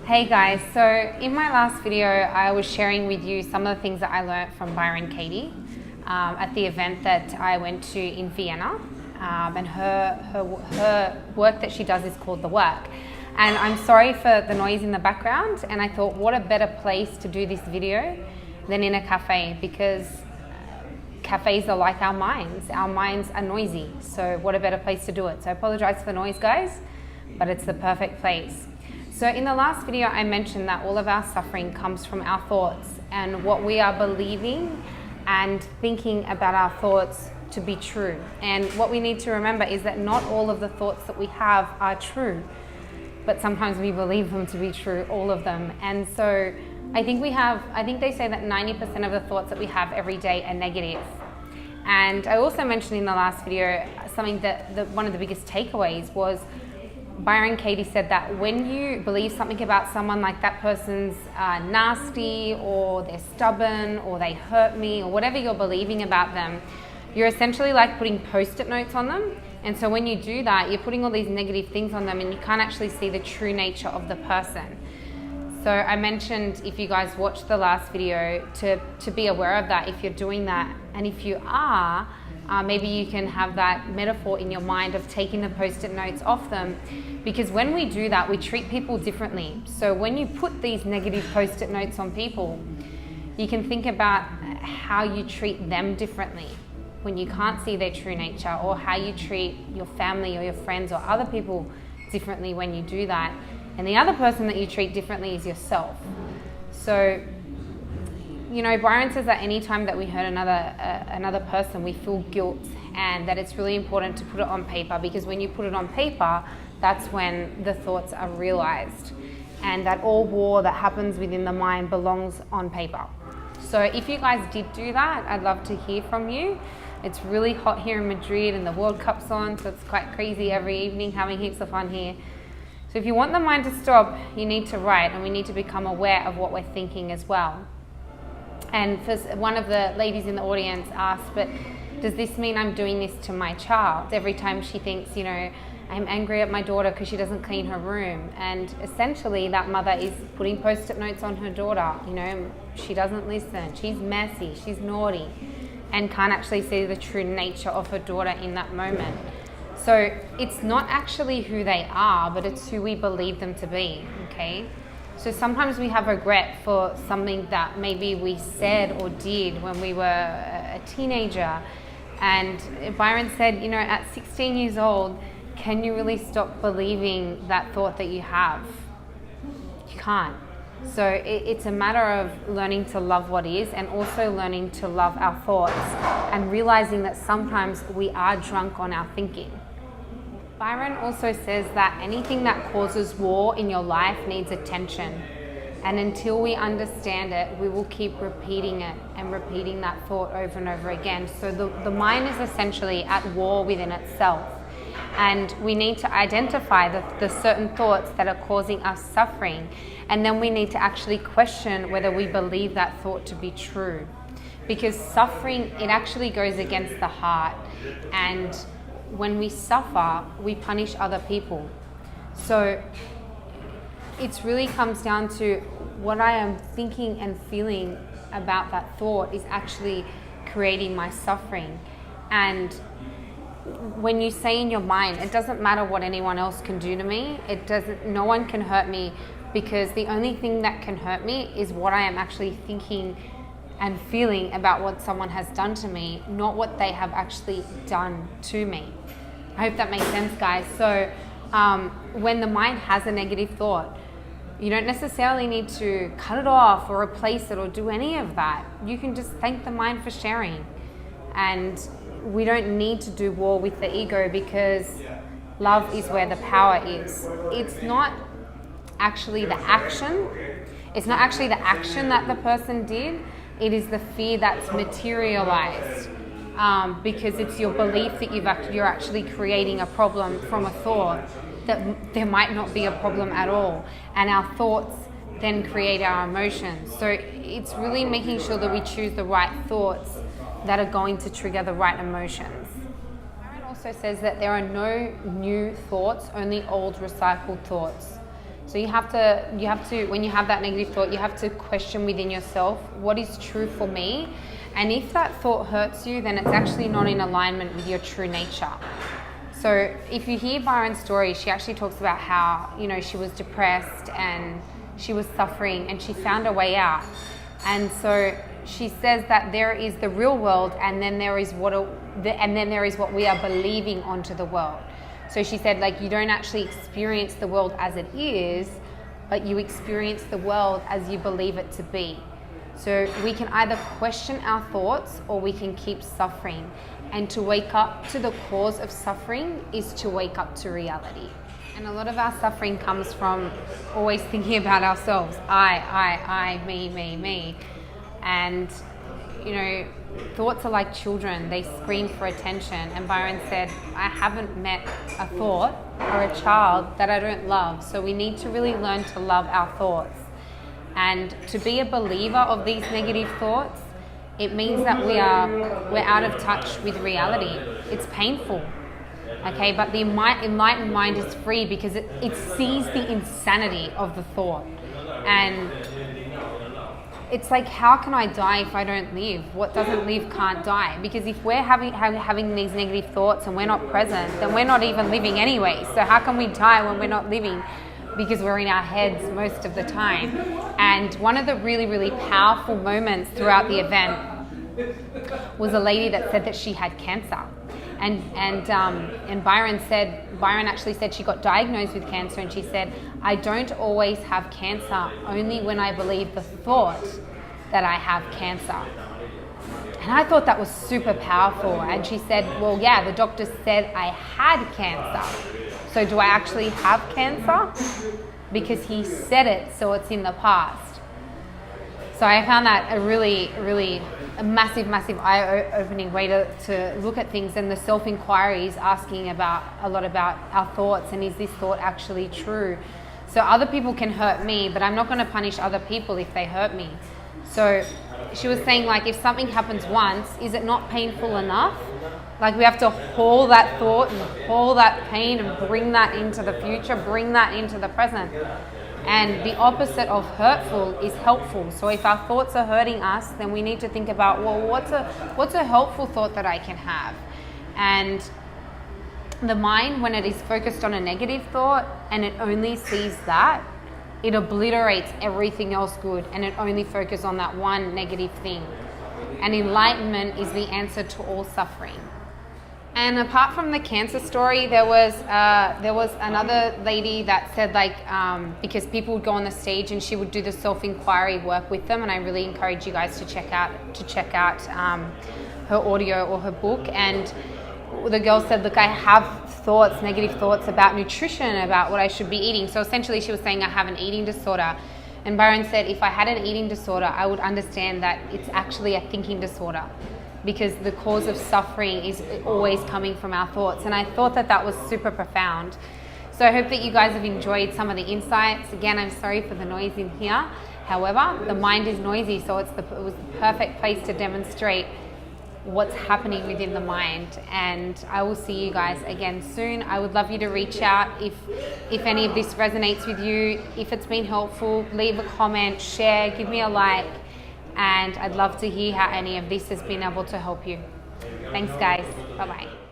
Hey guys, so in my last video I was sharing with you some of the things that I learned from Byron Katie at the event that I went to in Vienna, and her work that she does is called The Work. And I'm sorry for the noise in the background, and I thought what a better place to do this video than in a cafe, because cafes are like our minds are noisy, so what a better place to do it. So I apologize for the noise guys, but it's the perfect place. So in the last video, I mentioned that all of our suffering comes from our thoughts and what we are believing and thinking about our thoughts to be true. And what we need to remember is that not all of the thoughts that we have are true, but sometimes we believe them to be true, all of them. And so I think they say that 90% of the thoughts that we have every day are negative. And I also mentioned in the last video something that one of the biggest takeaways was Byron Katie said that when you believe something about someone, like that person's nasty, or they're stubborn, or they hurt me, or whatever you're believing about them, you're essentially like putting post-it notes on them. And so when you do that, you're putting all these negative things on them and you can't actually see the true nature of the person. So I mentioned, if you guys watched the last video, to be aware of that if you're doing that. And if you are, maybe you can have that metaphor in your mind of taking the post-it notes off them, because when we do that, we treat people differently. So when you put these negative post-it notes on people, you can think about how you treat them differently when you can't see their true nature, or how you treat your family or your friends or other people differently when you do that. And the other person that you treat differently is yourself. So, you know, Byron says that anytime that we hurt another person, we feel guilt, and that it's really important to put it on paper, because when you put it on paper, that's when the thoughts are realized, and that all war that happens within the mind belongs on paper. So if you guys did do that, I'd love to hear from you. It's really hot here in Madrid and the World Cup's on, so it's quite crazy every evening, having heaps of fun here. So if you want the mind to stop, you need to write, and we need to become aware of what we're thinking as well. And one of the ladies in the audience asked, but does this mean I'm doing this to my child? Every time she thinks, you know, I'm angry at my daughter because she doesn't clean her room. And essentially that mother is putting post-it notes on her daughter. You know, she doesn't listen, she's messy, she's naughty, and can't actually see the true nature of her daughter in that moment. So it's not actually who they are, but it's who we believe them to be, okay? So sometimes we have regret for something that maybe we said or did when we were a teenager. And Byron said, you know, at 16 years old, can you really stop believing that thought that you have? You can't. So it's a matter of learning to love what is, and also learning to love our thoughts, and realizing that sometimes we are drunk on our thinking. Byron also says that anything that causes war in your life needs attention. And until we understand it, we will keep repeating it and repeating that thought over and over again. So the mind is essentially at war within itself. And we need to identify the certain thoughts that are causing us suffering. And then we need to actually question whether we believe that thought to be true. Because suffering, it actually goes against the heart. And when we suffer, we punish other people. So it really comes down to what I am thinking and feeling about that thought is actually creating my suffering. And when you say in your mind, it doesn't matter what anyone else can do to me, no one can hurt me, because the only thing that can hurt me is what I am actually thinking and feeling about what someone has done to me, not what they have actually done to me. I hope that makes sense, guys. So when the mind has a negative thought, you don't necessarily need to cut it off or replace it or do any of that. You can just thank the mind for sharing. And we don't need to do war with the ego, because love is where the power is. It's not actually the action. It's not actually the action that the person did, It is the fear that's materialized, because it's your belief that you're actually creating a problem from a thought that there might not be a problem at all. And our thoughts then create our emotions. So it's really making sure that we choose the right thoughts that are going to trigger the right emotions. Byron also says that there are no new thoughts, only old recycled thoughts. So you have to, when you have that negative thought, you have to question within yourself, what is true for me? And if that thought hurts you, then it's actually not in alignment with your true nature. So if you hear Byron's story, she actually talks about how, she was depressed and she was suffering and she found a way out. And so she says that there is the real world, and then there is what we are believing onto the world. So she said, you don't actually experience the world as it is, but you experience the world as you believe it to be. So we can either question our thoughts or we can keep suffering. And to wake up to the cause of suffering is to wake up to reality. And a lot of our suffering comes from always thinking about ourselves. I, me. And, thoughts are like children. They scream for attention. And Byron said, I haven't met a thought or a child that I don't love. So we need to really learn to love our thoughts. And to be a believer of these negative thoughts, it means that we're out of touch with reality. It's painful. Okay, but the enlightened mind is free because it sees the insanity of the thought. And it's like, how can I die if I don't live? What doesn't live can't die. Because if we're having these negative thoughts and we're not present, then we're not even living anyway. So how can we die when we're not living? Because we're in our heads most of the time. And one of the really, really powerful moments throughout the event was a lady that said that she had cancer. And Byron actually said she got diagnosed with cancer, and she said, I don't always have cancer, only when I believe the thought that I have cancer. And I thought that was super powerful. And she said, well, yeah, the doctor said I had cancer. So do I actually have cancer? Because he said it, so it's in the past. So I found that a really, really a massive eye-opening way to look at things. And the self-inquiry is asking a lot about our thoughts, and is this thought actually true? So other people can hurt me, but I'm not going to punish other people if they hurt me. So she was saying, if something happens once, is it not painful enough? We have to haul that thought and haul that pain and bring that into the future, bring that into the present. And the opposite of hurtful is helpful. So if our thoughts are hurting us, then we need to think about, well, what's a helpful thought that I can have? And the mind, when it is focused on a negative thought and it only sees that, it obliterates everything else good, and it only focuses on that one negative thing. And enlightenment is the answer to all suffering. And apart from the cancer story, there was another lady that said, because people would go on the stage and she would do the self-inquiry work with them, and I really encourage you guys to check out her audio or her book. And the girl said, look, I have negative thoughts about nutrition, about what I should be eating. So essentially she was saying, I have an eating disorder. And Byron said, if I had an eating disorder, I would understand that it's actually a thinking disorder, because the cause of suffering is always coming from our thoughts. And I thought that was super profound. So I hope that you guys have enjoyed some of the insights. Again, I'm sorry for the noise in here. However, the mind is noisy, so it was the perfect place to demonstrate what's happening within the mind. And I will see you guys again soon. I would love you to reach out if any of this resonates with you. If it's been helpful, leave a comment, share, give me a like. And I'd love to hear how any of this has been able to help you. Thanks, guys. Bye-bye.